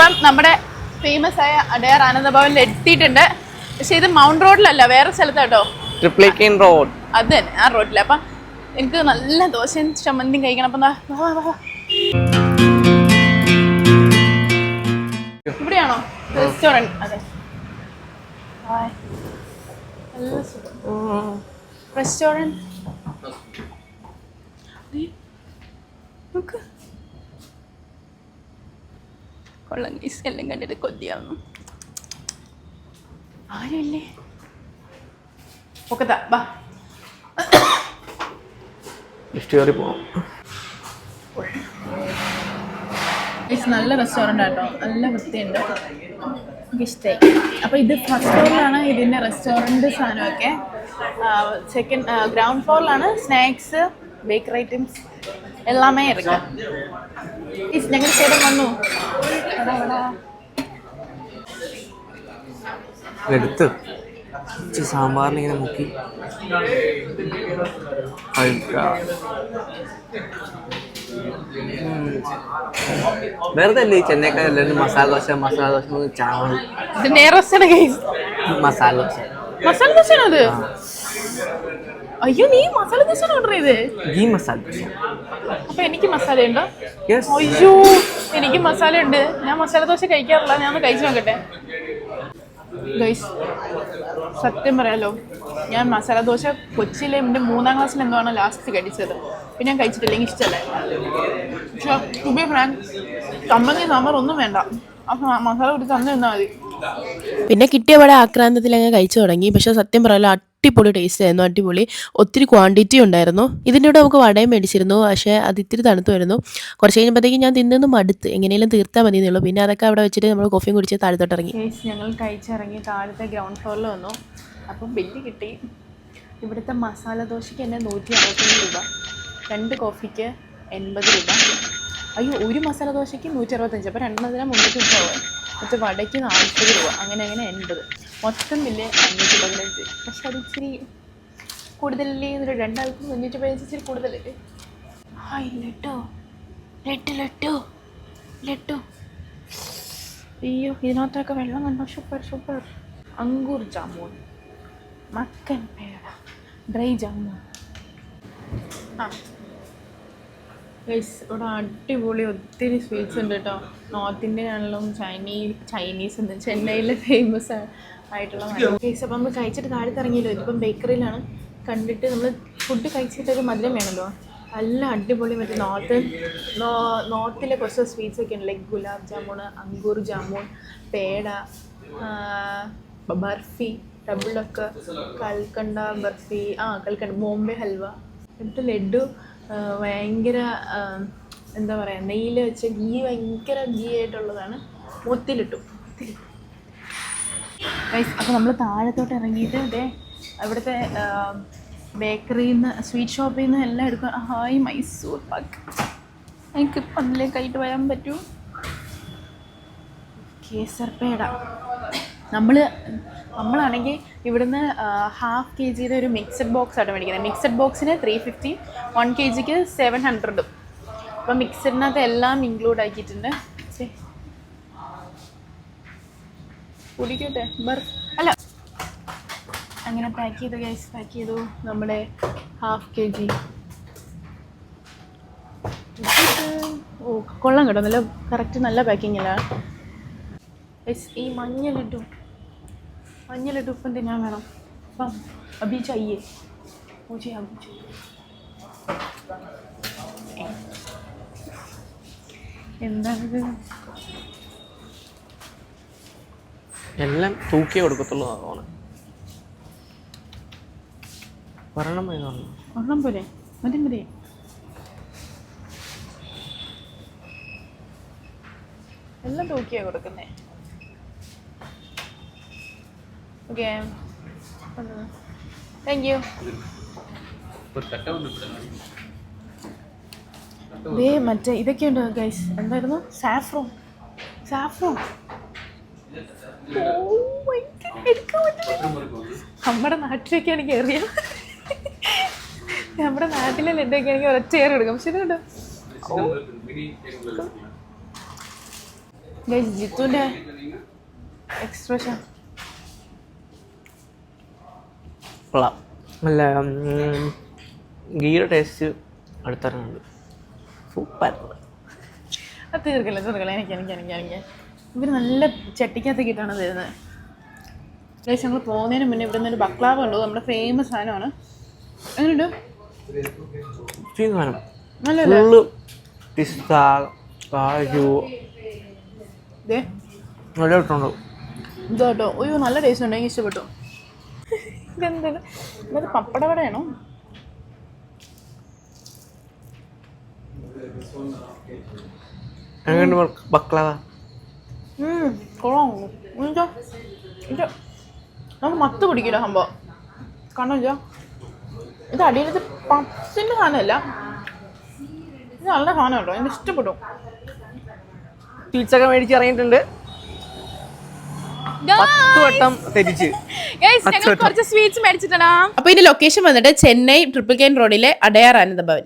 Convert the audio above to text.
അപ്പം നമ്മുടെ ഫേമസ് ആയ അടയാർ ആനന്ദഭവനിൽ എത്തിയിട്ടുണ്ട്. പക്ഷെ ഇത് മൗണ്ട് റോഡിലല്ല, വേറെ സ്ഥലത്താട്ടോ, ട്രിപ്ലിക്കേൻ റോഡ്. അത് തന്നെ, ആ റോഡില്. അപ്പം എനിക്ക് നല്ല ദോശയും ചമ്മന്തിയും കഴിക്കണം. അപ്പം ഇവിടെയാണോ റെസ്റ്റോറൻറ്റ്? അതെ, റെസ്റ്റോറൻറ്റ്. കൊള്ളാം ഗൈസ്, എല്ലാം കണ്ടിട്ട് കൊതിയാവുന്നു. ആരുമില്ലേ? ഒക്കത്താ ബാ, നല്ല റെസ്റ്റോറൻ്റ് ആട്ടോ, നല്ല വൃത്തിയുണ്ട്, എനിക്ക് ഇഷ്ടമായി. അപ്പോൾ ഇത് ഫസ്റ്റ് ഫ്ലോറിലാണ് ഇതിൻ്റെ റെസ്റ്റോറൻറ്റ് സാധനമൊക്കെ. സെക്കൻഡ് ഗ്രൗണ്ട് ഫ്ലോറിലാണ് സ്നാക്സ്, ബേക്കറി ഐറ്റംസ് എല്ലാമേ ഇരിക്കും. ഞങ്ങൾ ചേട്ടൻ വന്നു. എടുത്ത് സാമ്പാറിൽ ഇങ്ങനെ മുക്കി വെറുതെ അല്ലേ ഈ ചെന്നൈക്കാരെല്ലാവരും മസാല ദോശ ചാവൽ. മസാല ദോശ, മസാല ദോശയാണോ അത്? അയ്യോ, നീ മസാല ദോശ ഓർഡർ ചെയ്തേ? ഈ മസാല ദോശ. അപ്പൊ എനിക്ക് മസാല ഉണ്ടോ? അയ്യോ, എനിക്ക് മസാല ഉണ്ട്. ഞാൻ മസാല ദോശ കഴിക്കാറില്ല, ഞാൻ ഒന്ന് കഴിച്ചു നോക്കട്ടെ. ഗൈസ്, സത്യം പറയാലോ, ഞാൻ മസാല ദോശ കൊച്ചിയിലെ എൻ്റെ 3ാം ക്ലാസ്സിൽ എന്താണ് ലാസ്റ്റ് കഴിച്ചത്. പിന്നെ ഞാൻ കഴിച്ചിട്ടില്ല, എനിക്ക് ഇഷ്ടമല്ല. പക്ഷെ ടു ബി ഫ്രാങ്ക്, ചമ്മന്തി സാമ്പാർ ഒന്നും വേണ്ട, അപ്പം മസാല കൂടി തന്നു തന്നാൽ മതി. പിന്നെ കിട്ടിയ ഇവിടെ ആക്രാന്തത്തിൽ അങ്ങ് കഴിച്ചു തുടങ്ങി. പക്ഷേ സത്യം പറയാലോ, അടിപൊളി ടേസ്റ്റ് ആയിരുന്നു, അടിപൊളി. ഒത്തിരി ക്വാണ്ടിറ്റി ഉണ്ടായിരുന്നു. ഇതിൻ്റെ കൂടെ നമുക്ക് വടയും മേടിച്ചിരുന്നു, പക്ഷേ അത് ഇത്തിരി തണുത്ത് വരുന്നു. കുറച്ച് കഴിഞ്ഞപ്പോഴത്തേക്കും ഞാൻ തിന്നു മടുത്ത്, എങ്ങനെയും തീർത്താൽ മതി എന്നുള്ളൂ. പിന്നെ അതൊക്കെ അവിടെ വെച്ചിട്ട് നമ്മൾ കോഫിയും കുടിച്ച് താഴത്തോട്ടിറങ്ങി. ഞങ്ങൾ കഴിച്ചിറങ്ങി താഴത്തെ ഗ്രൗണ്ട് ഫ്ലോറിൽ വന്നു. അപ്പം ബില്ല് കിട്ടി. ഇവിടുത്തെ മസാല ദോശയ്ക്ക് തന്നെ 165 രൂപ, 2 കോഫിക്ക് 80 രൂപ. അയ്യോ, ഒരു മസാല ദോശയ്ക്ക് 165, അപ്പോൾ 2 300 രൂപ. മറ്റേ വടയ്ക്ക് 40 രൂപ, അങ്ങനെ 80. മൊത്തം ബില്ല് 515. പക്ഷെ അത് ഇച്ചിരി കൂടുതലല്ലേ? 2 ആൾക്കും 515 ഇച്ചിരി കൂടുതലല്ലേ? ഹായ്, ലഡ്ഡു. അയ്യോ, ഇതിനകത്തൊക്കെ വെള്ളം കണ്ടോ? സൂപ്പർ. അങ്കൂർ ജാമൂൻ, മക്കൻ പേട, ഡ്രൈ ജാമൂൻ. ഇവിടെ അടിപൊളി ഒത്തിരി സ്വീറ്റ്സ് ഉണ്ട് കേട്ടോ. നോർത്ത് ഇന്ത്യൻ ആണെങ്കിലും ചൈനീസ് ഉണ്ട്, ചെന്നൈയിലെ ഫേമസ് ആയിട്ടുള്ള കേസ്. അപ്പം നമ്മൾ കഴിച്ചിട്ട് താഴത്ത് ഇറങ്ങിയല്ലോ, ഇതിപ്പം ബേക്കറിയിലാണ്. കണ്ടിട്ട് നമ്മൾ ഫുഡ് കഴിച്ചിട്ടൊരു മധുരം വേണമല്ലോ, നല്ല അടിപൊളി. മറ്റേ നോർത്തിലെ കുറച്ച് സ്വീറ്റ്സ് ഒക്കെ ഉണ്ട്, ലൈക്ക് ഗുലാബ് ജാമുൺ, അങ്കൂർ ജാമുൺ, പേട, ബർഫി, ഡബിളൊക്കെ, കൽക്കണ്ട ബർഫി, കൽക്കണ്ട, ബോംബെ ഹൽവ. എന്നിട്ട് ലഡ്ഡു ഭയങ്കര എന്താ പറയുക, നെയ്യിൽ വെച്ച് ഭയങ്കര ഗീ ആയിട്ടുള്ളതാണ്. മുത്തിലിട്ടു. അപ്പോൾ നമ്മൾ താഴത്തോട്ട് ഇറങ്ങിയിട്ട് അതെ ഇവിടുത്തെ ബേക്കറിയിൽ നിന്ന്, സ്വീറ്റ് ഷോപ്പിൽ നിന്ന് എല്ലാം എടുക്കുക. ഹായ്, മൈസൂർ പാക്ക്. എനിക്ക് അതിലേക്കായിട്ട് വരാൻ പറ്റൂ. കേസർ പേട. നമ്മളാണെങ്കിൽ ഇവിടുന്ന് ½ kg ഒരു മിക്സഡ് ബോക്സ് ആയിട്ട് മേടിക്കുന്നത്. മിക്സഡ് ബോക്സിന് 350, 1 kgക്ക് 700. അപ്പം മിക്സഡിനകത്ത് എല്ലാം ഇൻക്ലൂഡ് ആക്കിയിട്ടുണ്ട്. കുടിക്കട്ടെ, അല്ല അങ്ങനെ പാക്ക് ചെയ്തു നമ്മുടെ ½ kg. ഓ, കൊള്ളാം കേട്ടോ, നല്ല കറക്റ്റ്, നല്ല പാക്കിങ് അല്ല. ഈ മഞ്ഞ ലഡ്ഡു ഇപ്പം തിന്നാൻ വേണം. അപ്പം അഭി ചായേ എന്താണിത്? എല്ലാം തൂക്കിയേ കൊടുക്കത്തുള്ളൂ. ഒരെണ്ണം പോരെ, മതി. എല്ലാം തൂക്കിയാ കൊടുക്കുന്നേ. Okay, thank you. മറ്റേ ഇതൊക്കെ ഉണ്ട് ഗൈസ്. എന്തായിരുന്നു? സാഫ്രോൺ. നമ്മുടെ നാട്ടിലൊക്കെ എനിക്ക് അറിയാം, നമ്മുടെ നാട്ടിലെ ലഡ്ഡൊക്കെ എനിക്ക് ഒരൊറ്റ എടുക്കാം. പക്ഷെ ഇതുണ്ട് ഗൈസ് ജിത്തുവിൻ്റെ എക്സ്പ്രഷൻ കൊള്ളാം. നല്ല ഗീയുടെ ടേസ്റ്റ് അടുത്തിറങ്ങുന്നുണ്ട്. സൂപ്പർ. അത് തീർക്കല്ലേ എനിക്ക് ഇവർ നല്ല ചട്ടിക്കകത്തേക്ക് ഇട്ടാണ് തരുന്നത്. ഗൈസ് ഞങ്ങൾ പോകുന്നതിന് മുന്നേ ഇവിടെ നിന്നൊരു ബക്ലാവ ഉള്ളൂ, നമ്മുടെ ഫേമസ് സാധനമാണ്. എങ്ങനെയുണ്ട്? നല്ലല്ലേ? ഫുള്ള് പിസ്ത കാജു ദേ നല്ല ഇട്ടുണ്ടോ ഇതോട്ടോ. അയ്യോ നല്ല ടേസ്റ്റ് ഉണ്ട്, എനിക്ക് ഇഷ്ടപ്പെട്ടു. ഇതെന്തത് ഇത് പപ്പടവടയാണോ? എങ്ങനെയുണ്ട് ബക്ലാവ? കൊള്ളാം. ഇത് നമുക്ക് മത്ത് പിടിക്കില്ല സംഭവം. കാരണം വെച്ചാൽ ഇത് അടിയിലത്തെ പപ്സിൻ്റെ സാധനമല്ല, ഇത് നല്ല സാധനം കേട്ടോ, എനിക്ക് ഇഷ്ടപ്പെട്ടു. സ്വീറ്റ്സൊക്കെ മേടിച്ച് ഇറങ്ങിയിട്ടുണ്ട്. 10 വട്ടം തെറ്റിച്ച്. കുറച്ച് സ്വീറ്റ്സ് മേടിച്ചിട്ടാ. അപ്പോൾ ഇതിന്റെ ലൊക്കേഷൻ വന്നിട്ട് ചെന്നൈ ട്രിപ്പിൾ കെൻ റോഡിലെ അടയാർ ആനന്ദ ഭവൻ.